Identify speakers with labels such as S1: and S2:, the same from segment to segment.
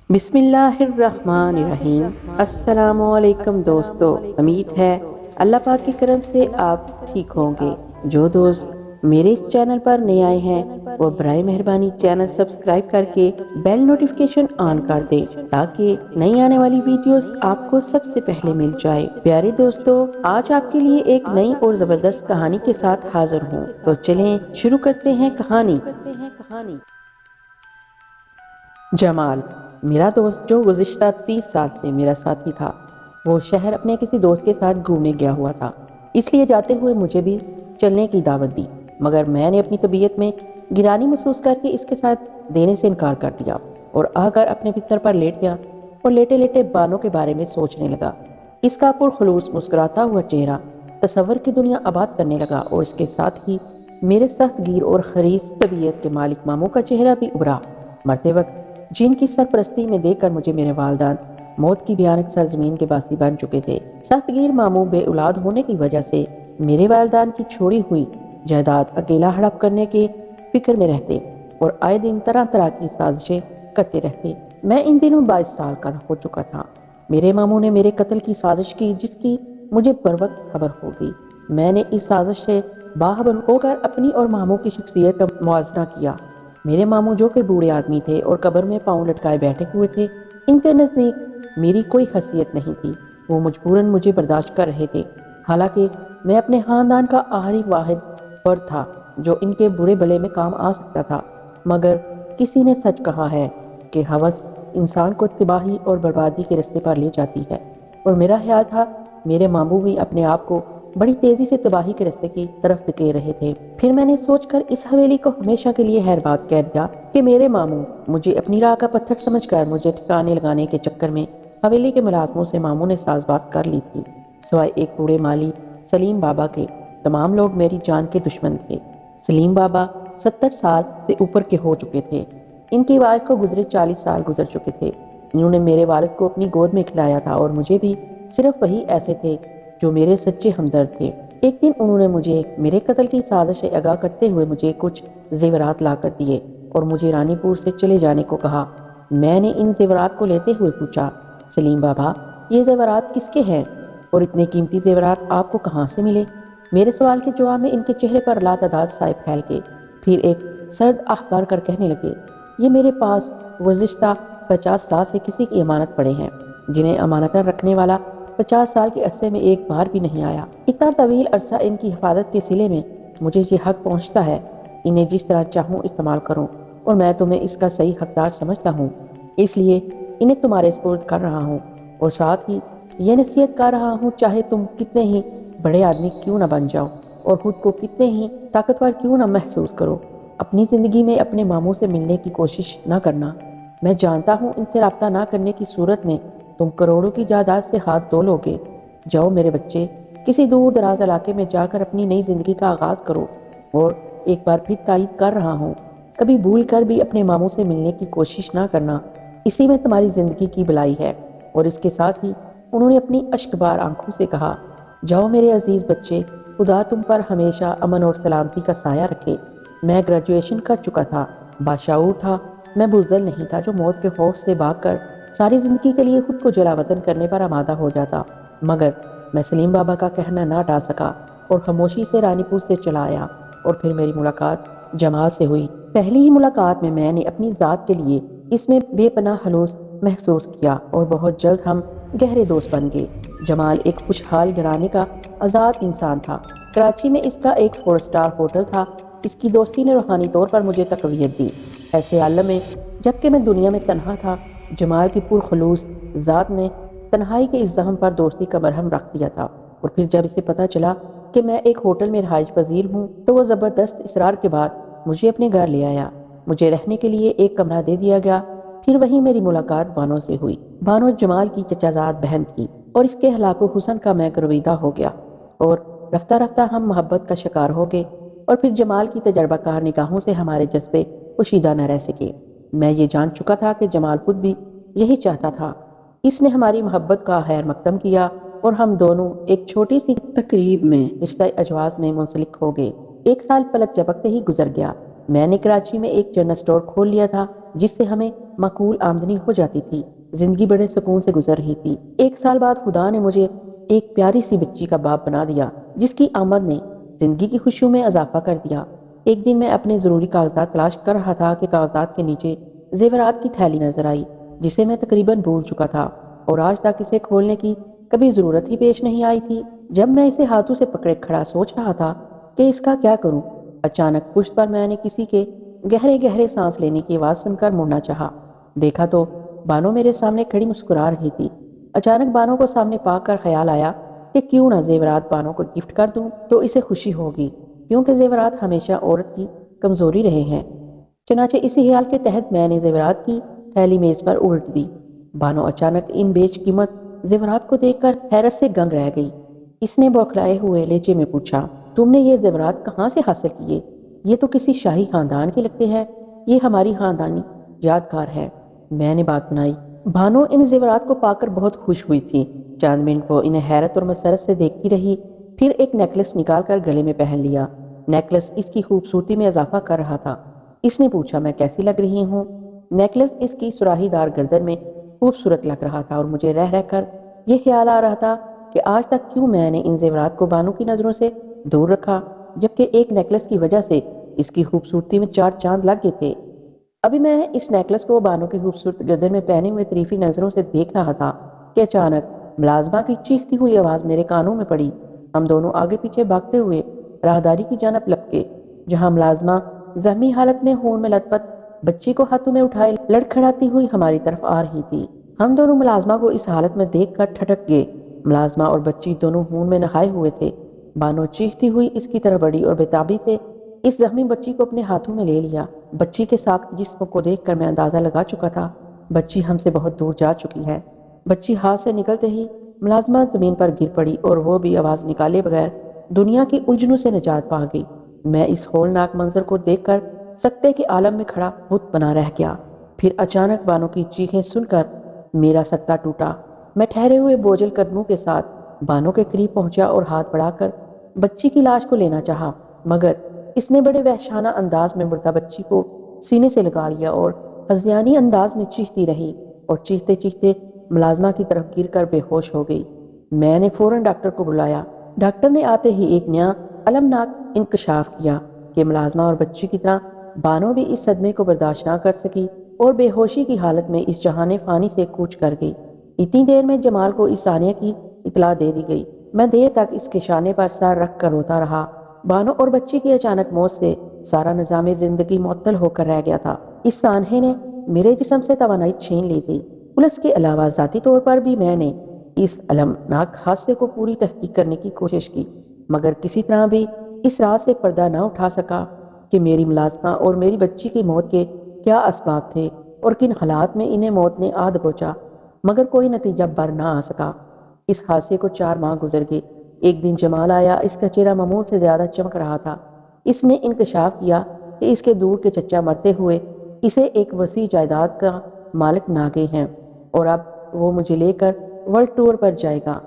S1: بسم اللہ الرحمن الرحیم۔ السلام علیکم دوستو، امید ہے اللہ پاک کے کرم سے آپ ٹھیک ہوں گے۔ جو دوست میرے اس چینل پر نئے آئے ہیں وہ برائے مہربانی چینل سبسکرائب کر کے بیل نوٹیفیکیشن آن کر دیں تاکہ نئی آنے والی ویڈیوز آپ کو سب سے پہلے مل جائے۔ پیارے دوستو، آج آپ کے لیے ایک نئی اور زبردست کہانی کے ساتھ حاضر ہوں، تو چلیں شروع کرتے ہیں کہانی۔ جمال میرا دوست جو گزشتہ 30 سال سے میرا ساتھی تھا، وہ شہر اپنے کسی دوست کے ساتھ گھومنے گیا ہوا تھا، اس لیے جاتے ہوئے مجھے بھی چلنے کی دعوت دی، مگر میں نے اپنی طبیعت میں گرانی محسوس کر کے اس کے ساتھ دینے سے انکار کر دیا اور آ کر اپنے بستر پر لیٹ گیا اور لیٹے لیٹے بانوں کے بارے میں سوچنے لگا۔ اس کا پرخلوص مسکراتا ہوا چہرہ تصور کی دنیا آباد کرنے لگا اور اس کے ساتھ ہی میرے سخت گیر اور خریص طبیعت کے مالک ماموں کا چہرہ بھی ابھرا۔ مرتے وقت جن کی سرپرستی میں دیکھ کر مجھے میرے والدان موت کی بھیانک سرزمین کے باسی بن چکے تھے۔ سخت گیر ماموں بے اولاد ہونے کی وجہ سے میرے والدان کی چھوڑی ہوئی جائیداد اکیلا ہڑپ کرنے کے فکر میں رہتے اور آئے دن طرح طرح کی سازشیں کرتے رہتے۔ میں ان دنوں 22 سال کا ہو چکا تھا۔ میرے ماموں نے میرے قتل کی سازش کی، جس کی مجھے بروقت خبر ہو گئی۔ میں نے اس سازش سے باخبر ہو کر اپنی اور ماموں کی شخصیت کا موازنہ کیا۔ میرے ماموں جو کہ بوڑھے آدمی تھے اور قبر میں پاؤں لٹکائے بیٹھے ہوئے تھے، ان کے نزدیک میری کوئی حیثیت نہیں تھی۔ وہ مجبوراً مجھے برداشت کر رہے تھے، حالانکہ میں اپنے خاندان کا آخری واحد فرد تھا جو ان کے برے بھلے میں کام آ سکتا تھا۔ مگر کسی نے سچ کہا ہے کہ ہوس انسان کو تباہی اور بربادی کے رستے پر لے جاتی ہے، اور میرا خیال تھا میرے ماموں بھی اپنے آپ کو بڑی تیزی سے تباہی کے رستے کی طرف دھکیل رہے تھے۔ پھر میں نے سوچ کر اس حویلی کو ہمیشہ کے لیے خیر بات کہہ دیا کہ میرے ماموں مجھے اپنی راہ کا پتھر سمجھ کر مجھے ٹھکانے لگانے کے چکر میں حویلی کے ملازموں سے ماموں نے ساز باز کر لی تھی۔ سوائے ایک بوڑھے مالی سلیم بابا کے، تمام لوگ میری جان کے دشمن تھے۔ سلیم بابا 70 سال سے اوپر کے ہو چکے تھے۔ ان کی وائف کو گزرے 40 سال گزر چکے تھے۔ انہوں نے میرے والد کو اپنی گود میں کھلایا تھا اور مجھے بھی صرف وہی ایسے تھے جو میرے سچے ہمدرد تھے۔ ایک دن انہوں نے مجھے میرے قتل کی سازش سے آگاہ کرتے ہوئے مجھے کچھ زیورات لا کر دیے اور مجھے رانی پور سے چلے جانے کو کہا۔ میں نے ان زیورات کو لیتے ہوئے پوچھا، سلیم بابا یہ زیورات کس کے ہیں اور اتنے قیمتی زیورات آپ کو کہاں سے ملے؟ میرے سوال کے جواب میں ان کے چہرے پر لاتعداد سائے پھیل گئے، پھر ایک سرد آہ بھر کر کہنے لگے، یہ میرے پاس گزشتہ 50 سال سے کسی کی امانت پڑے ہیں، جنہیں امانتاً رکھنے والا 50 سال کے عرصے میں ایک بار بھی نہیں آیا۔ اتنا طویل عرصہ ان کی حفاظت کے صلے میں مجھے یہ حق پہنچتا ہے، انہیں جس طرح چاہوں استعمال کروں، اور میں تمہیں اس کا صحیح حقدار سمجھتا ہوں، اس لیے انہیں تمہارے سپرد کر رہا ہوں، اور ساتھ ہی یہ نصیحت کر رہا ہوں، چاہے تم کتنے ہی بڑے آدمی کیوں نہ بن جاؤ اور خود کو کتنے ہی طاقتور کیوں نہ محسوس کرو، اپنی زندگی میں اپنے ماموں سے ملنے کی کوشش نہ کرنا۔ میں جانتا ہوں ان سے رابطہ نہ کرنے کی صورت میں تم کروڑوں کی جائیداد سے ہاتھ دھو لو گے۔ جاؤ میرے بچے، کسی دور دراز علاقے میں جا کر اپنی نئی زندگی کا آغاز کرو، اور ایک بار پھر تائید کر رہا ہوں، کبھی بھول کر بھی اپنے ماموں سے ملنے کی کوشش نہ کرنا، اسی میں تمہاری زندگی کی بھلائی ہے۔ اور اس کے ساتھ ہی انہوں نے اپنی اشک بار آنکھوں سے کہا، جاؤ میرے عزیز بچے، خدا تم پر ہمیشہ امن اور سلامتی کا سایہ رکھے۔ میں گریجویشن کر چکا تھا، باشعور تھا، میں بزدل نہیں تھا جو موت کے خوف سے بھاگ کر ساری زندگی کے لیے خود کو جلا وطن کرنے پر آمادہ ہو جاتا، مگر میں سلیم بابا کا کہنا نہ ٹال سکا اور خاموشی سے رانی پور سے چلا آیا، اور پھر میری ملاقات جمال سے ہوئی۔ پہلی ہی ملاقات میں نے اپنی ذات کے لیے اس میں بے پناہ خلوص محسوس کیا اور بہت جلد ہم گہرے دوست بن گئے۔ جمال ایک خوشحال گھرانے کا آزاد انسان تھا۔ کراچی میں اس کا ایک 4 سٹار ہوٹل تھا۔ اس کی دوستی نے روحانی طور پر مجھے تقویت دی۔ ایسے عالم میں جبکہ میں دنیا میں تنہا تھا، جمال کی پرخلوص ذات نے تنہائی کے اس زخم پر دوستی کا مرہم رکھ دیا تھا، اور پھر جب اسے پتہ چلا کہ میں ایک ہوٹل میں رہائش پذیر ہوں تو وہ زبردست اصرار کے بعد مجھے اپنے گھر لے آیا۔ مجھے رہنے کے لیے ایک کمرہ دے دیا گیا۔ پھر وہیں میری ملاقات بانو سے ہوئی۔ بانو جمال کی چچا زاد بہن تھی، اور اس کے اخلاق و حسن کا میں گرویدہ ہو گیا، اور رفتہ رفتہ ہم محبت کا شکار ہو گئے، اور پھر جمال کی تجربہ کار نگاہوں سے ہمارے جذبے پوشیدہ نہ رہ سکے۔ میں یہ جان چکا تھا کہ جمال خود بھی یہی چاہتا تھا۔ اس نے ہماری محبت کا خیر مقدم کیا، اور ہم دونوں ایک چھوٹی سی تقریب میں رشتہ اجواز میں منسلک ہو گئے۔ 1 سال پلک جھپکتے ہی گزر گیا۔ میں نے کراچی میں ایک جنرل اسٹور کھول لیا تھا جس سے ہمیں معقول آمدنی ہو جاتی تھی۔ زندگی بڑے سکون سے گزر رہی تھی۔ 1 سال بعد خدا نے مجھے ایک پیاری سی بچی کا باپ بنا دیا جس کی آمد نے زندگی کی خوشیوں میں اضافہ کر دیا۔ ایک دن میں اپنے ضروری کاغذات تلاش کر رہا تھا کہ کاغذات کے نیچے زیورات کی تھیلی نظر آئی جسے میں تقریباً بھول چکا تھا اور آج تک اسے کھولنے کی کبھی ضرورت ہی پیش نہیں آئی تھی۔ جب میں اسے ہاتھوں سے پکڑے کھڑا سوچ رہا تھا کہ اس کا کیا کروں، اچانک پشت پر میں نے کسی کے گہرے گہرے سانس لینے کی آواز سن کر مڑنا چاہا۔ دیکھا تو بانو میرے سامنے کھڑی مسکرا رہی تھی۔ اچانک بانو کو سامنے پا کر خیال آیا کہ کیوں نہ زیورات بانو کو گفٹ کر دوں تو اسے خوشی ہوگی، کیونکہ زیورات ہمیشہ عورت کی کمزوری رہے ہیں۔ چنانچہ اسی خیال کے تحت میں نے زیورات کی تھیلی میز پر الٹ دی۔ بانو اچانک ان بیچ قیمت زیورات کو دیکھ کر حیرت سے دنگ رہ گئی۔ اس نے بوکھلائے ہوئے لہجے میں پوچھا، تم نے یہ زیورات کہاں سے حاصل کیے؟ یہ تو کسی شاہی خاندان کے لگتے ہیں۔ یہ ہماری خاندانی یادگار ہے، میں نے بات بنائی۔ بانو ان زیورات کو پا کر بہت خوش ہوئی تھی۔ چند منٹ وہ انہیں حیرت اور مسرت سے دیکھتی رہی، پھر ایک نیکلس نکال کر گلے میں پہن لیا۔ نیکلس اس کی خوبصورتی میں اضافہ کر رہا تھا۔ اس نے پوچھا، میں کیسی لگ رہی ہوں؟ نیکلس اس کی سراہی دار گردن میں خوبصورت لگ رہا تھا اور مجھے رہ رہ کر یہ خیال آ رہا تھا کہ آج تک کیوں میں نے ان زیورات کو بانو کی نظروں سے دور رکھا، جبکہ ایک نیکلس کی وجہ سے اس کی خوبصورتی میں 4 چاند لگ گئے تھے۔ ابھی میں اس نیکلس کو بانو کی خوبصورت گردن میں پہنے ہوئے طریفی نظروں سے دیکھ رہا تھا کہ اچانک ملازمہ کی چیختی ہوئی آواز میرے کانوں میں پڑی۔ ہم دونوں آگے پیچھے بھاگتے ہوئے راہداری کی جانب لپکے، جہاں ملازمہ زخمی حالت میں خون میں لت پت بچی کو ہاتھوں میں اٹھائے لڑکھڑاتی ہوئی ہماری طرف آ رہی تھی۔ ہم دونوں ملازمہ کو اس حالت میں دیکھ کر ٹھٹک گئے۔ ملازمہ اور بچی دونوں خون میں نہائے ہوئے تھے۔ بانو چیختی ہوئی اس کی طرف بڑھی اور بےتابی سے اس زخمی بچی کو اپنے ہاتھوں میں لے لیا۔ بچی کے ساخت جسم کو دیکھ کر میں اندازہ لگا چکا تھا بچی ہم سے بہت دور جا چکی ہے۔ بچی ہاتھ سے نکلتے ہی ملازمہ زمین پر گر پڑی اور وہ بھی آواز نکالے بغیر دنیا کی الجھنوں سے نجات پا گئی۔ میں اس ہولناک منظر کو دیکھ کر سکتے کے عالم میں کھڑا بت بنا رہ گیا۔ پھر اچانک بانو کی چیخیں سن کر میرا سکتہ ٹوٹا۔ میں ٹھہرے ہوئے بوجھل قدموں کے ساتھ بانو کے قریب پہنچا اور ہاتھ بڑھا کر بچی کی لاش کو لینا چاہا، مگر اس نے بڑے وحشانہ انداز میں مردہ بچی کو سینے سے لگا لیا اور ہذیانی انداز میں چیختی رہی اور چیختے چیختے ملازمہ کی طرف گر کر بے ہوش ہو گئی۔ میں نے فوراً ڈاکٹر کو بلایا۔ ڈاکٹر نے آتے ہی ایک نیا المناک انکشاف کیا کہ ملازمہ اور بچی کی طرح بانو بھی اس صدمے کو برداشت نہ کر سکی اور بے ہوشی کی حالت میں اس جہان فانی سے کوچ کر گئی۔ اتنی دیر میں جمال کو اس ثانیہ کی اطلاع دے دی گئی۔ میں دیر تک اس کے شانے پر سر رکھ کر روتا رہا۔ بانو اور بچی کی اچانک موت سے سارا نظام زندگی معطل ہو کر رہ گیا تھا۔ اس سانحے نے میرے جسم سے توانائی چھین لی تھی۔ پولیس کے علاوہ ذاتی طور پر بھی میں نے اس المناک حادثے کو پوری تحقیق کرنے کی کوشش کی، مگر کسی طرح بھی اس راز سے پردہ نہ اٹھا سکا کہ میری ملازمہ اور میری بچی کی موت کے کیا اسباب تھے اور کن حالات میں انہیں موت نے آ دبوچا، مگر کوئی نتیجہ بر نہ آ سکا۔ اس حادثے کو 4 ماہ گزر گئے۔ ایک دن جمال آیا۔ اس کا چہرہ معمول سے زیادہ چمک رہا تھا۔ اس نے انکشاف کیا کہ اس کے دور کے چچا مرتے ہوئے اسے ایک وسیع جائیداد کا مالک بنا گئے ہیں اور اب وہ مجھے لے کر ورلڈ ٹور پر جائے گا۔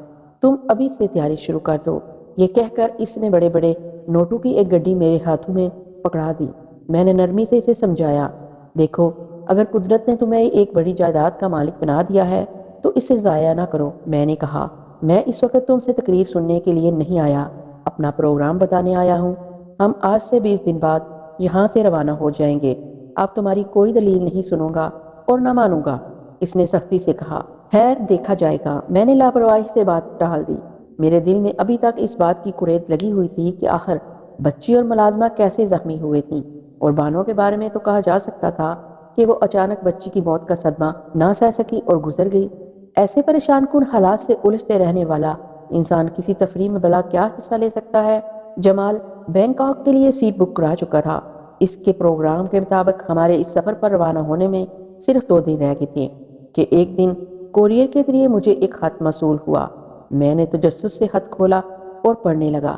S1: تم ابھی سے تیاری شروع کر دو۔ یہ کہہ کر اس نے بڑے بڑے نوٹوں کی ایک گڈی میرے ہاتھوں میں پکڑا دی۔ میں نے نرمی سے اسے سمجھایا، دیکھو، اگر قدرت نے تمہیں ایک بڑی جائیداد کا مالک بنا دیا ہے تو اسے ضائع نہ کرو۔ میں نے کہا، میں اس وقت تم سے تقریر سننے کے لیے نہیں آیا، اپنا پروگرام بتانے آیا ہوں۔ ہم آج سے 20 دن بعد یہاں سے روانہ ہو جائیں گے۔ اب تمہاری کوئی دلیل نہیں سنوں گا اور نہ مانوں گا، اس نے سختی سے کہا۔ خیر، دیکھا جائے گا۔ میں نے لاپرواہی سے بات ٹال دی۔ میرے دل میں ابھی تک اس بات کی کرید لگی ہوئی تھی کہ آخر بچی اور ملازمہ کیسے زخمی ہوئے تھیں، اور بانو کے بارے میں تو کہا جا سکتا تھا کہ وہ اچانک بچی کی موت کا صدمہ نہ سہ سکی اور گزر گئی۔ ایسے پریشان کن حالات سے الجھتے رہنے والا انسان کسی تفریح میں بھلا کیا حصہ لے سکتا ہے؟ جمال بینکاک کے لیے سیٹ بک کرا چکا تھا۔ اس کے پروگرام کے مطابق ہمارے اس سفر پر روانہ ہونے میں صرف 2 دن رہ گئے تھے کہ ایک دن کوریئر کے ذریعے مجھے ایک خط موصول ہوا۔ میں نے تجسس سے خط کھولا اور پڑھنے لگا۔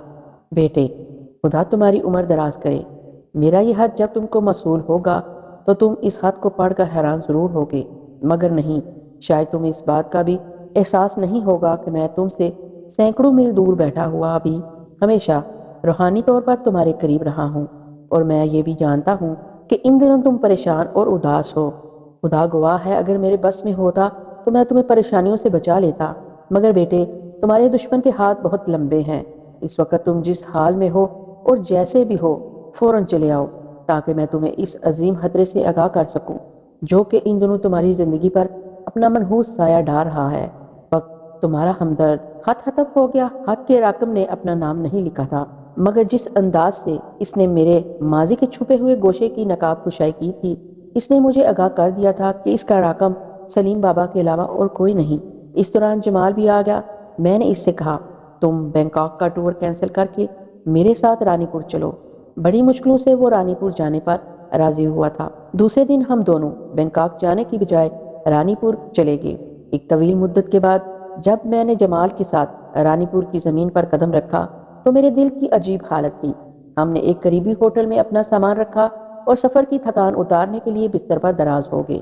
S1: بیٹے، خدا تمہاری عمر دراز کرے۔ میرا یہ خط جب تم کو موصول ہوگا تو تم اس خط کو پڑھ کر حیران ضرور ہوگے، مگر نہیں، شاید تمہیں اس بات کا بھی احساس نہیں ہوگا کہ میں تم سے سینکڑوں میل دور بیٹھا ہوا بھی ہمیشہ روحانی طور پر تمہارے قریب رہا ہوں۔ اور میں یہ بھی جانتا ہوں کہ ان دنوں تم پریشان اور اداس ہو۔ خدا گواہ ہے، اگر میرے بس میں ہوتا تو میں تمہیں پریشانیوں سے بچا لیتا، مگر بیٹے تمہارے دشمن کے ہاتھ بہت لمبے ہیں۔ اس وقت تم جس حال میں ہو اور جیسے بھی ہو فوراً چلے آؤ، تاکہ میں تمہیں اس عظیم خطرے سے آگاہ کر سکوں جو کہ ان دنوں تمہاری زندگی پر اپنا منحوس سایہ ڈال رہا ہے۔ وقت تمہارا ہمدرد۔ خط ختم ہو گیا۔ خط کے راکم نے اپنا نام نہیں لکھا تھا، مگر جس انداز سے اس نے میرے ماضی کے چھپے ہوئے گوشے کی نقاب کشائی کی تھی، اس نے مجھے آگاہ کر دیا تھا کہ اس کا راکم سلیم بابا کے علاوہ اور کوئی نہیں۔ اس دوران جمال بھی آ گیا۔ میں نے اس سے کہا، تم بینکاک کا ٹور کینسل کر کے میرے ساتھ رانی پور چلو۔ بڑی مشکلوں سے وہ رانی پور جانے پر راضی ہوا تھا۔ دوسرے دن ہم دونوں بینکاک جانے کی بجائے رانی پور چلے گئے۔ ایک طویل مدت کے بعد جب میں نے جمال کے ساتھ رانی پور کی زمین پر قدم رکھا تو میرے دل کی عجیب حالت تھی۔ ہم نے ایک قریبی ہوٹل میں اپنا سامان رکھا اور سفر کی تھکان اتارنے کے لیے بستر پر دراز ہو گئے۔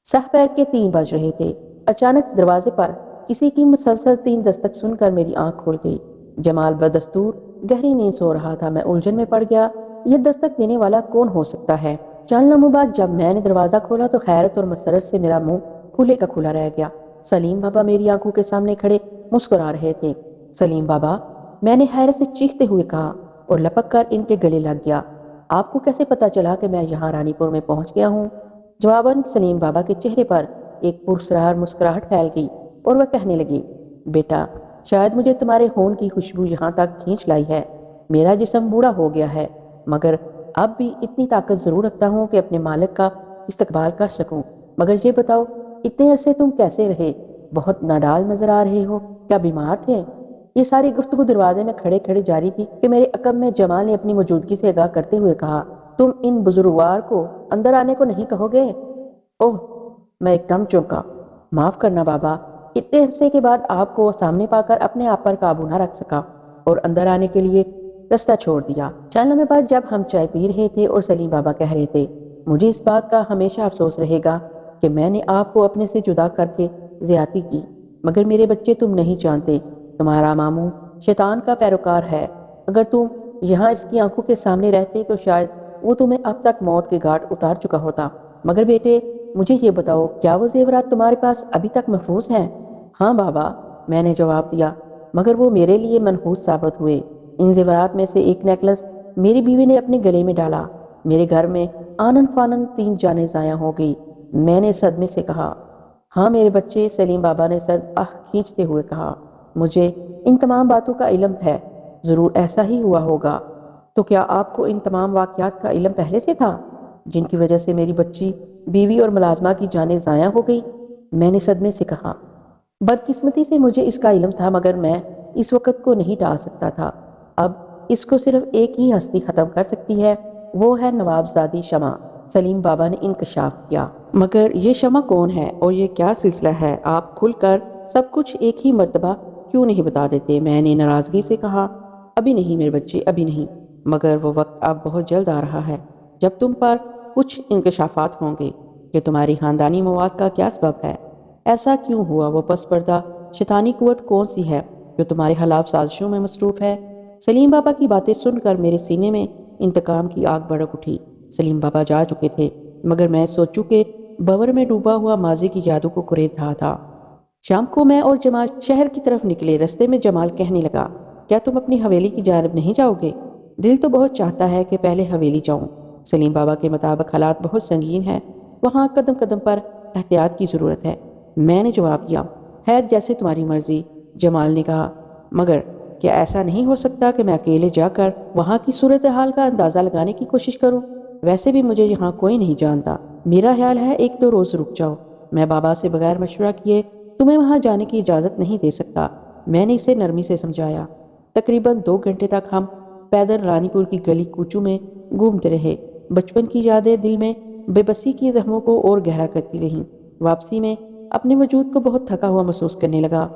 S1: سحر کے 3 بج رہے تھے۔ اچانک دروازے پر کسی کی مسلسل 3 دستک سن کر میری آنکھ کھل گئی۔ جمال بدستور گہری نیند سو رہا تھا۔ میں الجھن میں پڑ گیا، یہ دستک دینے والا کون ہو سکتا ہے؟ چند لمحوں بعد جب میں نے دروازہ کھولا تو حیرت اور مسرت سے میرا منہ کھلے کا کھلا رہ گیا۔ سلیم بابا میری آنکھوں کے سامنے کھڑے مسکرا رہے تھے۔ سلیم بابا، میں نے حیرت سے چیختے ہوئے کہا اور لپک کر ان کے گلے لگ گیا، آپ کو کیسے پتا چلا کہ میں یہاں رانی پور میں پہنچ گیا ہوں؟ جواباً سلیم بابا کے چہرے پر ایک پراسرار مسکراہٹ پھیل گئی اور وہ کہنے لگے، بیٹا شاید مجھے تمہارے خون کی خوشبو یہاں تک کھینچ لائی ہے۔ میرا جسم بوڑھا ہو گیا ہے، مگر اب بھی اتنی طاقت ضرور رکھتا ہوں کہ اپنے مالک کا استقبال کر سکوں۔ مگر یہ بتاؤ، اتنے عرصے تم کیسے رہے؟ بہت ناڈال نظر آ رہے ہو، کیا بیمار تھے؟ یہ ساری گفتگو دروازے میں کھڑے کھڑے جاری تھی کہ میرے عقب میں جمال نے اپنی موجودگی سے آگاہ کرتے ہوئے کہا، تم ان بزرگوار کو اندر آنے کو نہیں کہو گے؟ اوہ! میں ایک دم چونکا۔ معاف کرنا بابا، اتنے عرصے کے بعد آپ کو سامنے پا کر اپنے آپ پر قابو نہ رکھ سکا اور اندر آنے کے لیے رستہ چھوڑ دیا۔ چند لمحے بعد جب ہم چائے پی رہے تھے اور سلیم بابا کہہ رہے تھے، مجھے اس بات کا ہمیشہ افسوس رہے گا کہ میں نے آپ کو اپنے سے جدا کر کے زیادتی کی، مگر میرے بچے تم نہیں جانتے، تمہارا ماموں شیطان کا پیروکار ہے۔ اگر تم یہاں اس کی آنکھوں کے سامنے رہتے تو شاید وہ تمہیں اب تک موت کے گھاٹ اتار چکا ہوتا۔ مگر بیٹے مجھے یہ بتاؤ، کیا وہ زیورات تمہارے پاس ابھی تک محفوظ ہیں؟ ہاں بابا، میں نے جواب دیا، مگر وہ میرے لیے منحوس ثابت ہوئے۔ ان زیورات میں سے ایک نیکلس میری بیوی نے اپنے گلے میں ڈالا۔ میرے گھر میں آنن فانن 3 جانیں ضائع ہو گئی۔ میں نے صدمے سے کہا، ہاں میرے بچے؟ سلیم بابا نے سر کھینچتے ہوئے کہا، مجھے ان تمام باتوں کا علم ہے، ضرور ایسا ہی ہوا ہوگا۔ تو کیا آپ کو ان تمام واقعات کا علم پہلے سے تھا، جن کی وجہ سے میری بچی، بیوی اور ملازمہ کی جانیں ضائع ہو گئی؟ میں نے صدمے سے کہا، بدقسمتی سے مجھے اس کا علم تھا، مگر میں اس وقت کو نہیں ٹال سکتا تھا۔ اب اس کو صرف ایک ہی ہستی ختم کر سکتی ہے، وہ ہے نواب زادی شمع۔ سلیم بابا نے انکشاف کیا، مگر یہ شمع کون ہے اور یہ کیا سلسلہ ہے؟ آپ کھل کر سب کچھ ایک ہی مرتبہ کیوں نہیں بتا دیتے؟ میں نے ناراضگی سے کہا، ابھی نہیں میرے بچے، ابھی نہیں، مگر وہ وقت اب بہت جلد آ رہا ہے جب تم پر کچھ انکشافات ہوں گے کہ تمہاری خاندانی مواد کا کیا سبب ہے، ایسا کیوں ہوا، وہ پس پردہ شیطانی قوت کون سی ہے جو تمہارے خلاف سازشوں میں مصروف ہے۔ سلیم بابا کی باتیں سن کر میرے سینے میں انتقام کی آگ بھڑک اٹھی۔ سلیم بابا جا چکے تھے، مگر میں سوچوں کہ بور میں ڈوبا ہوا ماضی کی یادوں کو کرید رہا تھا۔ شام کو میں اور جمال شہر کی طرف نکلے۔ رستے میں جمال کہنے لگا، کیا تم اپنی حویلی کی جانب نہیں جاؤ گے؟ دل تو بہت چاہتا ہے کہ پہلے حویلی جاؤں۔ سلیم بابا کے مطابق حالات بہت سنگین ہیں، وہاں قدم قدم پر احتیاط کی ضرورت ہے۔ میں نے جواب دیا، خیر جیسے تمہاری مرضی۔ جمال نے کہا، مگر کیا ایسا نہیں ہو سکتا کہ میں اکیلے جا کر وہاں کی صورتحال کا اندازہ لگانے کی کوشش کروں؟ ویسے بھی مجھے یہاں کوئی نہیں جانتا۔ میرا خیال ہے 1-2 روز رک جاؤ، میں بابا سے بغیر مشورہ کیے تمہیں وہاں جانے کی اجازت نہیں دے سکتا۔ میں نے اسے نرمی سے سمجھایا۔ تقریباً 2 گھنٹے تک ہم پیدل رانی پور کی گلی کوچوں میں گھومتے رہے۔ بچپن کی یادیں دل میں بے بسی کی زخموں کو اور گہرا کرتی رہیں۔ واپسی میں اپنے وجود کو بہت تھکا ہوا محسوس کرنے لگا۔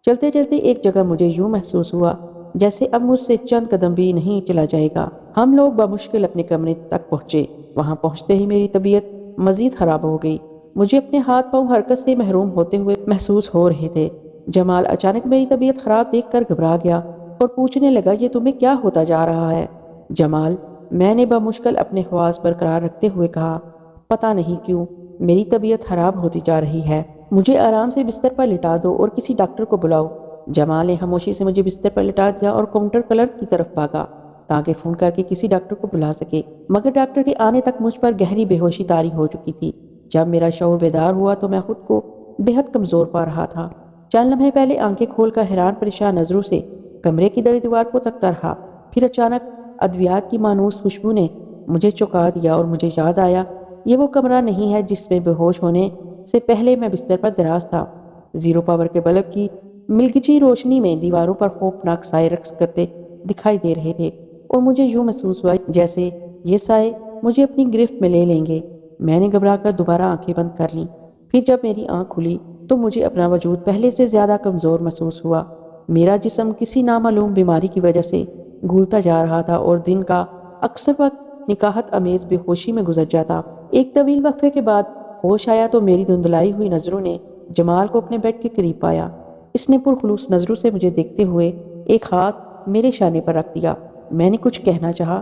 S1: چلتے چلتے ایک جگہ مجھے یوں محسوس ہوا جیسے اب مجھ سے چند قدم بھی نہیں چلا جائے گا۔ ہم لوگ بمشکل اپنے کمرے تک پہنچے۔ وہاں پہنچتے ہی میری طبیعت مزید خراب ہو گئی۔ مجھے اپنے ہاتھ پاؤں حرکت سے محروم ہوتے ہوئے محسوس ہو رہے تھے۔ جمال اچانک میری طبیعت خراب دیکھ کر گھبرا گیا اور پوچھنے لگا، یہ تمہیں کیا ہوتا جا رہا ہے؟ جمال، میں نے بمشکل اپنے حواس برقرار رکھتے ہوئے کہا، پتہ نہیں کیوں میری طبیعت خراب ہوتی جا رہی ہے، مجھے آرام سے بستر پر لٹا دو اور کسی ڈاکٹر کو بلاؤ۔ جمال نے خاموشی سے مجھے بستر پر لٹا دیا اور کاؤنٹر کلرک کی طرف بھاگا تاکہ فون کر کے کسی ڈاکٹر کو بلا سکے، مگر ڈاکٹر کے آنے تک مجھ پر گہری بے ہوشی طاری ہو چکی تھی۔ جب میرا شعور بیدار ہوا تو میں خود کو بے حد کمزور پا رہا تھا۔ چند لمحے پہلے آنکھیں کھول کر حیران پریشان نظروں سے کمرے کی در دیوار کو تکتا رہا، پھر اچانک ادویات کی مانوس خوشبو نے مجھے چونکا دیا اور مجھے یاد آیا، یہ وہ کمرہ نہیں ہے جس میں بے ہوش ہونے سے پہلے میں بستر پر دراز تھا۔ زیرو پاور کے بلب کی ملگجی روشنی میں دیواروں پر خوفناک سائے رقص کرتے دکھائی دے رہے تھے اور مجھے یوں محسوس ہوا جیسے یہ سائے مجھے اپنی گرفت میں لے لیں گے۔ میں نے گھبرا کر دوبارہ آنکھیں بند کر لیں، پھر جب میری آنکھ کھلی تو مجھے اپنا وجود پہلے سے زیادہ کمزور محسوس ہوا۔ میرا جسم کسی نامعلوم بیماری کی وجہ سے گھولتا جا رہا تھا اور دن کا اکثر وقت نکاحت امیز بے ہوشی میں گزر جاتا۔ ایک طویل وقفے کے بعد ہوش آیا تو میری دھندلائی ہوئی نظروں نے جمال کو اپنے بیڈ کے قریب پایا۔ اس نے پرخلوص نظروں سے مجھے دیکھتے ہوئے ایک ہاتھ میرے شانے پر رکھ دیا۔ میں نے کچھ کہنا چاہا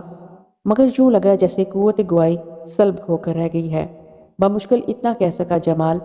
S1: مگر یوں لگا جیسے قوت گواہی سلب ہو کر رہ گئی ہے۔ بمشکل اتنا کہہ سکا، جمال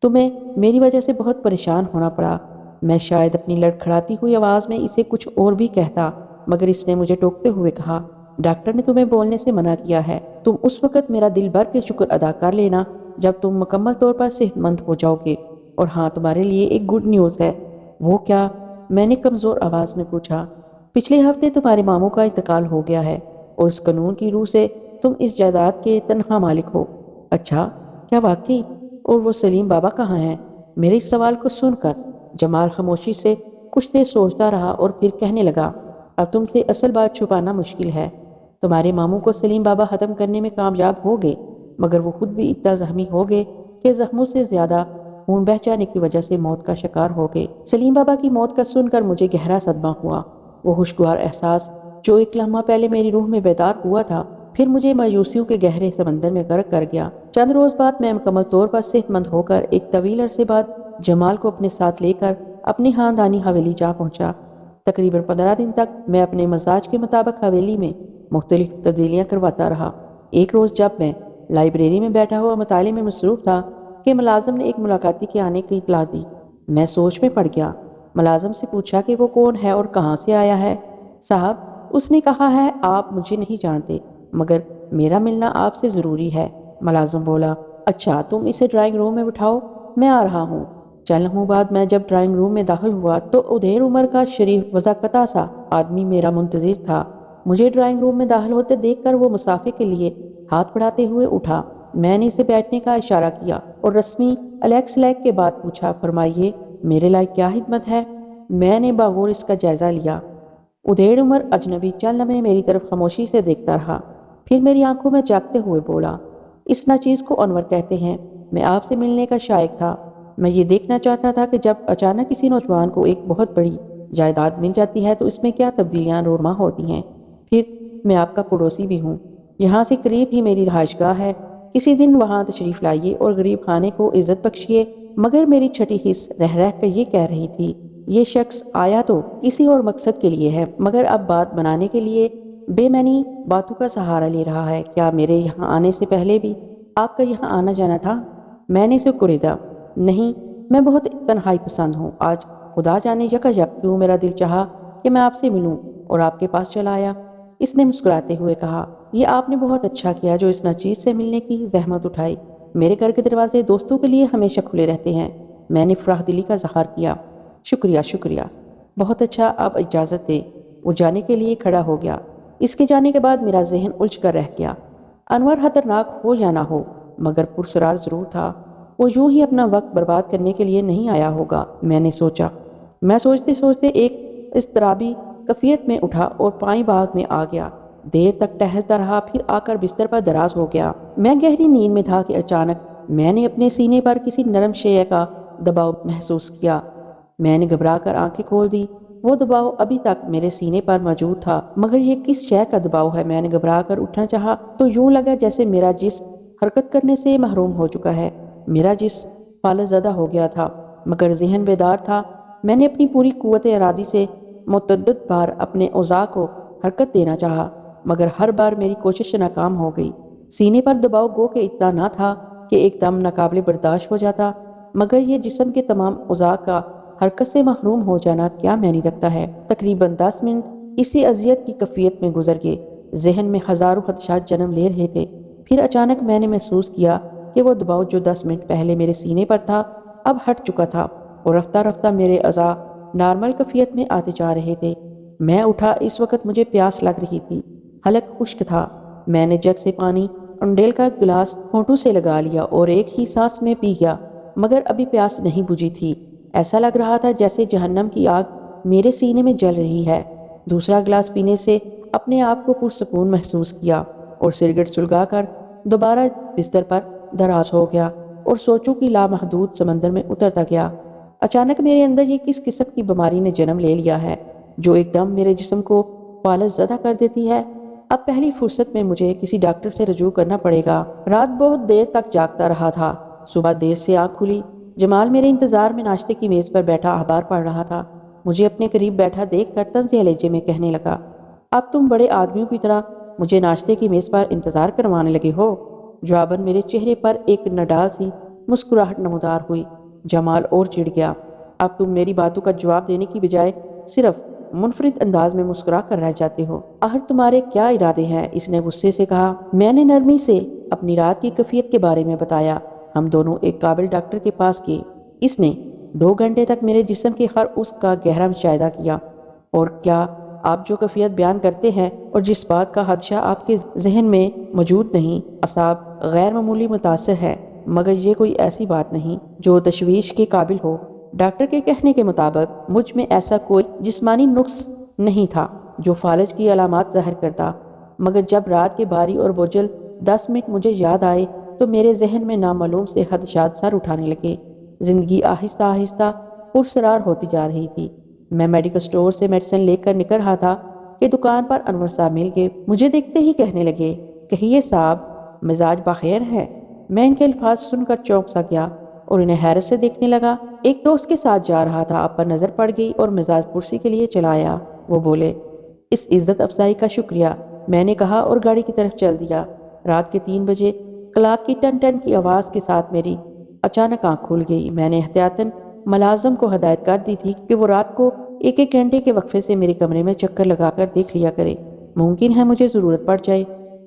S1: تمہیں میری وجہ سے بہت پریشان ہونا پڑا۔ میں شاید اپنی لڑکھڑاتی ہوئی آواز میں اسے کچھ اور بھی کہتا، مگر اس نے مجھے ٹوکتے ہوئے کہا، ڈاکٹر نے تمہیں بولنے سے منع کیا ہے، تم اس وقت میرا دل بھر کے شکر ادا کر لینا جب تم مکمل طور پر صحت مند ہو جاؤ گے۔ اور ہاں، تمہارے لیے ایک گڈ نیوز ہے۔ وہ کیا؟ میں نے کمزور آواز میں پوچھا۔ پچھلے ہفتے تمہارے ماموں کا انتقال ہو گیا ہے اور اس قانون کی روح سے تم اس جائیداد کے تنہا مالک ہو۔ اچھا، کیا واقعی؟ اور وہ سلیم بابا کہاں ہیں؟ میرے اس سوال کو سن کر جمال خاموشی سے کچھ دیر سوچتا رہا اور پھر کہنے لگا، اب تم سے اصل بات چھپانا مشکل ہے۔ تمہارے ماموں کو سلیم بابا ختم کرنے میں کامیاب ہو گئے، مگر وہ خود بھی اتنا زخمی ہو گئے کہ زخموں سے زیادہ خون بہہ جانے کی وجہ سے موت کا شکار ہو گئے۔ سلیم بابا کی موت کا سن کر مجھے گہرا صدمہ ہوا۔ وہ خوشگوار احساس جو ایک لمحہ پہلے میری روح میں بیدار ہوا تھا، پھر مجھے مایوسیوں کے گہرے سمندر میں غرق کر گیا۔ چند روز بعد میں مکمل طور پر صحت مند ہو کر ایک طویل عرصے بعد جمال کو اپنے ساتھ لے کر اپنی خاندانی حویلی جا پہنچا۔ تقریباً 15 دن تک میں اپنے مزاج کے مطابق حویلی میں مختلف تبدیلیاں کرواتا رہا۔ ایک روز جب میں لائبریری میں بیٹھا ہوا مطالعے میں مصروف تھا کہ ملازم نے ایک ملاقاتی کے آنے کی اطلاع دی۔ میں سوچ میں پڑ گیا۔ ملازم سے پوچھا کہ وہ کون ہے اور کہاں سے آیا ہے۔ صاحب، اس نے کہا ہے آپ مجھے نہیں جانتے، مگر میرا ملنا آپ سے ضروری ہے۔ ملازم بولا، اچھا تم اسے ڈرائنگ روم میں بٹھاؤ، میں آ رہا ہوں۔ چند لمحوں بعد میں جب ڈرائنگ روم میں داخل ہوا تو ادھیر عمر کا شریف وضاقتہ سا آدمی میرا منتظر تھا۔ مجھے ڈرائنگ روم میں داخل ہوتے دیکھ کر وہ مسافے کے لیے ہاتھ بڑھاتے ہوئے اٹھا۔ میں نے اسے بیٹھنے کا اشارہ کیا اور رسمی الیکس لیک کے بعد پوچھا، فرمائیے میرے لائق کیا خدمت ہے؟ میں نے باغور اس کا جائزہ لیا۔ ادھیڑ عمر اجنبی چند لمحے میری طرف خاموشی سے دیکھتا رہا، پھر میری آنکھوں میں جاگتے ہوئے بولا، اس ناچیز کو انور کہتے ہیں، میں آپ سے ملنے کا شائق تھا۔ میں یہ دیکھنا چاہتا تھا کہ جب اچانک کسی نوجوان کو ایک بہت بڑی جائیداد مل جاتی ہے تو اس میں کیا تبدیلیاں رونما ہوتی ہیں۔ پھر میں آپ کا پڑوسی بھی ہوں، یہاں سے قریب ہی میری رہائش گاہ ہے، کسی دن وہاں تشریف لائیے اور غریب خانے کو عزت بخشیے۔ مگر میری چھٹی حص رہ رہ کر یہ کہہ رہی تھی، یہ شخص آیا تو کسی اور مقصد کے لیے ہے، مگر اب بات بنانے کے لیے بے معنی باتوں کا سہارا لے رہا ہے۔ کیا میرے یہاں آنے سے پہلے بھی آپ کا یہاں آنا جانا تھا؟ میں نے اسے کریدا، نہیں، میں بہت تنہائی پسند ہوں۔ آج خدا جانے یکا یک کیوں میرا دل چاہا کہ میں آپ سے ملوں اور آپ کے پاس چلا آیا۔ اس نے مسکراتے ہوئے کہا، یہ آپ نے بہت اچھا کیا جو اس ناچیز سے ملنے کی زحمت اٹھائی۔ میرے گھر کے دروازے دوستوں کے لیے ہمیشہ کھلے رہتے ہیں۔ میں نے فراخ دلی کا اظہار کیا۔ شکریہ شکریہ، بہت اچھا، اب اجازت دیں۔ وہ جانے کے لیے کھڑا ہو گیا۔ اس کے جانے کے بعد میرا ذہن الجھ کر رہ گیا۔ انور خطرناک ہو یا نہ ہو مگر پرسرار ضرور تھا۔ وہ یوں ہی اپنا وقت برباد کرنے کے لیے نہیں آیا ہوگا، میں نے سوچا۔ میں سوچتے سوچتے ایک اضطرابی کیفیت میں اٹھا اور پائیں باغ میں آ گیا۔ دیر تک ٹہلتا رہا، پھر آ کر بستر پر دراز ہو گیا۔ میں گہری نیند میں تھا کہ اچانک میں نے اپنے سینے پر کسی نرم شے کا دباؤ محسوس کیا۔ میں نے گھبرا کر آنکھیں کھول دی۔ وہ دباؤ ابھی تک میرے سینے پر موجود تھا، مگر یہ کس شے کا دباؤ ہے؟ میں نے گھبرا کر اٹھنا چاہا تو یوں لگا جیسے میرا جسم حرکت کرنے سے محروم ہو چکا ہے۔ میرا جسم فالج زدہ ہو گیا تھا مگر ذہن بیدار تھا۔ میں نے اپنی پوری قوت ارادی سے متعدد بار اپنے اعضاء کو حرکت دینا چاہا، مگر ہر بار میری کوشش ناکام ہو گئی۔ سینے پر دباؤ گو کہ اتنا نہ تھا کہ ایک دم ناقابل برداشت ہو جاتا، مگر یہ جسم کے تمام اعضاء کا حرکت سے محروم ہو جانا کیا معنی رکھتا ہے۔ تقریباً 10 منٹ اسی اذیت کی کیفیت میں گزر گئے۔ ذہن میں ہزاروں خدشات جنم لے رہے تھے۔ پھر اچانک میں نے محسوس کیا کہ وہ دباؤ جو 10 منٹ پہلے میرے سینے پر تھا اب ہٹ چکا تھا اور رفتہ رفتہ میرے اعضاء نارمل کیفیت میں آتے جا رہے تھے۔ میں اٹھا۔ اس وقت مجھے پیاس لگ رہی تھی۔ حلق خشک تھا۔ میں نے جگ سے پانی انڈیل کا گلاس ہونٹوں سے لگا لیا اور ایک ہی سانس میں پی گیا، مگر ابھی پیاس نہیں بجھی تھی۔ ایسا لگ رہا تھا جیسے جہنم کی آگ میرے سینے میں جل رہی ہے۔ دوسرا گلاس پینے سے اپنے آپ کو پرسکون محسوس کیا اور سرگٹ سلگا کر دوبارہ بستر پر دراز ہو گیا اور سوچوں کی لامحدود سمندر میں اترتا گیا۔ اچانک میرے اندر یہ کس قسم کی بیماری نے جنم لے لیا ہے جو ایک دم میرے جسم کو فالج زدہ کر دیتی ہے؟ اب پہلی فرصت میں مجھے کسی ڈاکٹر سے رجوع کرنا پڑے گا۔ رات بہت دیر تک جاگتا رہا تھا۔ صبح دیر سے آنکھ کھلی۔ جمال میرے انتظار میں ناشتے کی میز پر بیٹھا اخبار پڑھ رہا تھا۔ مجھے اپنے قریب بیٹھا دیکھ کر طنز لہجے میں کہنے لگا، اب تم بڑے آدمیوں کی طرح مجھے ناشتے کی میز پر انتظار کروانے لگے ہو۔ جواباً میرے چہرے پر ایک نڈال سی مسکراہٹ نمودار ہوئی۔ جمال اور چڑ گیا۔ اب تم میری باتوں کا جواب دینے کی بجائے صرف منفرد انداز میں مسکرا کر رہ جاتے ہو۔ آخر تمہارے کیا ارادے ہیں؟ اس نے غصے سے کہا۔ میں نے نرمی سے اپنی رات کی کیفیت کے بارے میں بتایا۔ ہم دونوں ایک قابل ڈاکٹر کے پاس گئے۔ اس نے 2 گھنٹے تک میرے جسم کے ہر عضو کا گہرا مشاہدہ کیا۔ اور کیا آپ جو کیفیت بیان کرتے ہیں اور جس بات کا خدشہ آپ کے ذہن میں موجود نہیں، اعصاب غیر معمولی متاثر ہے، مگر یہ کوئی ایسی بات نہیں جو تشویش کے قابل ہو۔ ڈاکٹر کے کہنے کے مطابق مجھ میں ایسا کوئی جسمانی نقص نہیں تھا جو فالج کی علامات ظاہر کرتا، مگر جب رات کے باری اور بوجھل 10 منٹ مجھے یاد آئے تو میرے ذہن میں نامعلوم سے خدشات سر اٹھانے لگے۔ زندگی آہستہ آہستہ پرسرار ہوتی جا رہی تھی۔ میں میڈیکل سٹور سے میڈیسن لے کر نکل رہا تھا کہ دکان پر انور صاحب مل گئے۔ مجھے دیکھتے ہی کہنے لگے، کہیے صاحب مزاج بخیر ہے؟ میں ان کے الفاظ سن کر چونک سا گیا اور انہیں حیرت سے دیکھنے لگا۔ ایک دوست کے ساتھ جا رہا تھا، آپ پر نظر پڑ گئی اور مزاج پرسی کے لیے چلا آیا۔ وہ بولے، اس عزت افزائی کا شکریہ، میں نے کہا اور گاڑی کی طرف چل دیا۔ رات کے 3 بجے کلاک کی ٹن ٹن کی آواز کے ساتھ میری اچانک آنکھ کھل گئی۔ میں نے احتیاطاً ملازم کو ہدایت کر دی تھی کہ وہ رات کو 1 گھنٹے کے وقفے سے میرے کمرے میں چکر لگا کر دیکھ لیا کرے، ممکن ہے مجھے ضرورت پڑ جائے۔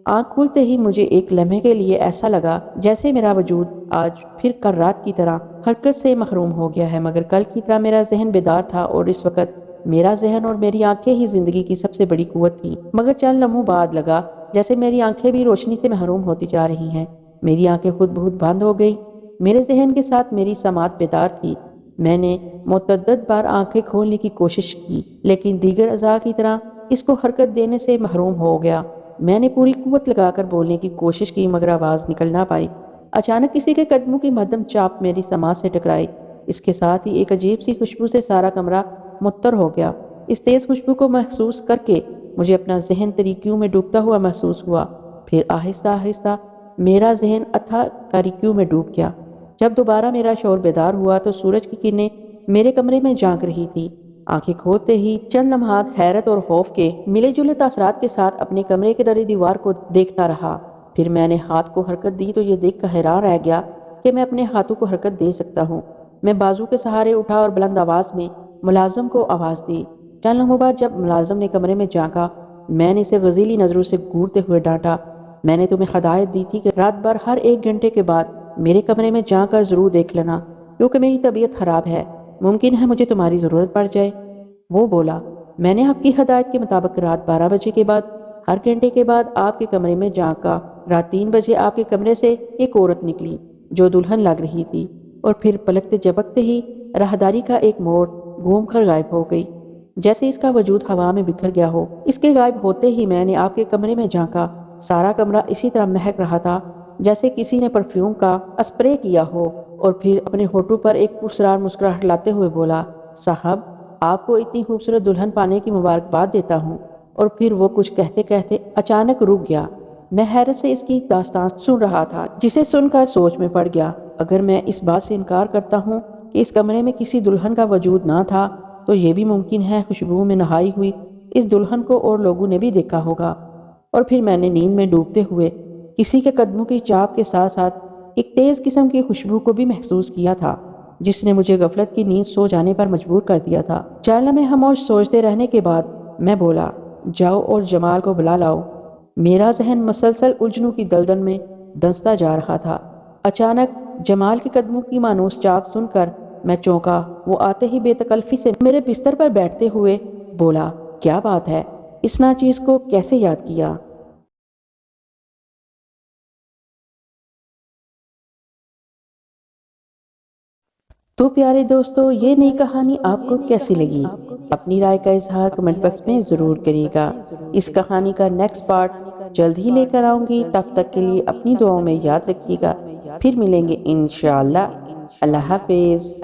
S1: آنکھ کھلتے ہی مجھے ایک لمحے کے لیے ایسا لگا جیسے میرا وجود آج پھر کل رات کی طرح حرکت سے محروم ہو گیا ہے، مگر کل کی طرح میرا ذہن بیدار تھا اور اس وقت میرا ذہن اور میری آنکھیں ہی زندگی کی سب سے بڑی قوت تھی۔ مگر چند لمحوں بعد لگا جیسے میری آنکھیں بھی روشنی سے محروم ہوتی جا رہی ہیں۔ میری آنکھیں خود بخود بند ہو گئی۔ میرے ذہن کے ساتھ میری سماعت بیدار تھی۔ میں نے متعدد بار آنکھیں کھولنے کی کوشش کی، لیکن دیگر اعضاء کی طرح اس کو حرکت دینے سے محروم ہو گیا۔ میں نے پوری قوت لگا کر بولنے کی کوشش کی، مگر آواز نکل نہ پائی۔ اچانک کسی کے قدموں کی مدھم چاپ میری سماعت سے ٹکرائی۔ اس کے ساتھ ہی ایک عجیب سی خوشبو سے سارا کمرہ معطر ہو گیا۔ اس تیز خوشبو کو محسوس کر کے مجھے اپنا ذہن تاریکیوں میں ڈوبتا ہوا محسوس ہوا۔ پھر آہستہ آہستہ میرا ذہن اتھاہ تاریکیوں میں ڈوب گیا۔ جب دوبارہ میرا شعور بیدار ہوا تو سورج کی کرنیں میرے کمرے میں جھانک رہی تھی۔ آنکھیں کھولتے ہی چند لمحات حیرت اور خوف کے ملے جلے تاثرات کے ساتھ اپنے کمرے کے در دیوار کو دیکھتا رہا۔ پھر میں نے ہاتھ کو حرکت دی تو یہ دیکھ کر حیران رہ گیا کہ میں اپنے ہاتھوں کو حرکت دے سکتا ہوں۔ میں بازو کے سہارے اٹھا اور بلند آواز میں ملازم کو آواز دی۔ چند لمحوں بعد جب ملازم نے کمرے میں جھانکا، میں نے اسے غضیلی نظروں سے گھورتے ہوئے ڈانٹا، میں نے تمہیں ہدایت دی تھی کہ رات بھر ہر 1 گھنٹے کے بعد میرے کمرے میں جا کر ضرور دیکھ لینا، کیونکہ میری طبیعت خراب ہے، ممکن ہے مجھے تمہاری ضرورت پڑ جائے۔ وہ بولا، میں نے آپ کی ہدایت کے مطابق رات 12 بجے کے بعد ہر گھنٹے کے بعد آپ کے کمرے میں جھانکا۔ رات 3 بجے آپ کے کمرے سے ایک عورت نکلی جو دلہن لگ رہی تھی اور پھر پلکتے جھپکتے ہی راہداری کا ایک موڑ گھوم کر غائب ہو گئی، جیسے اس کا وجود ہوا میں بکھر گیا ہو۔ اس کے غائب ہوتے ہی میں نے آپ کے کمرے میں جھانکا۔ سارا کمرہ اسی طرح مہک رہا تھا جیسے کسی نے پرفیوم کا اسپرے کیا ہو، اور پھر اپنے ہونٹوں پر ایک پرسرار مسکراہٹ لاتے ہوئے بولا، صاحب آپ کو اتنی خوبصورت دلہن پانے کی مبارکباد دیتا ہوں۔ اور پھر وہ کچھ کہتے کہتے اچانک رک گیا۔ میں حیرت سے اس کی داستان سن رہا تھا، جسے سن کر سوچ میں پڑ گیا۔ اگر میں اس بات سے انکار کرتا ہوں کہ اس کمرے میں کسی دلہن کا وجود نہ تھا تو یہ بھی ممکن ہے خوشبو میں نہائی ہوئی اس دلہن کو اور لوگوں نے بھی دیکھا ہوگا۔ اور پھر میں نے نیند میں ڈوبتے ہوئے کسی کے قدموں کی چاپ کے ساتھ ساتھ ایک تیز قسم کی خوشبو کو بھی محسوس کیا تھا، جس نے مجھے غفلت کی نیند سو جانے پر مجبور کر دیا تھا۔ چند لمحے خاموش سوچتے رہنے کے بعد میں بولا، جاؤ اور جمال کو بلا لاؤ۔ میرا ذہن مسلسل الجھنوں کی دلدل میں دھنستا جا رہا تھا۔ اچانک جمال کے قدموں کی مانوس چاپ سن کر میں چونکا۔ وہ آتے ہی بے تکلفی سے میرے بستر پر بیٹھتے ہوئے بولا، کیا بات ہے؟ اس ناچیز کو کیسے یاد کیا؟ تو پیارے دوستو، یہ نئی کہانی آپ کو کیسی لگی؟ اپنی رائے کا اظہار کمنٹ باکس میں ضرور کریے گا۔ اس کہانی کا نیکسٹ پارٹ جلد ہی لے کر آؤں گی، تب تک کے لیے اپنی دعاؤں میں یاد رکھیے گا۔ پھر ملیں گے انشاءاللہ۔ اللہ حافظ۔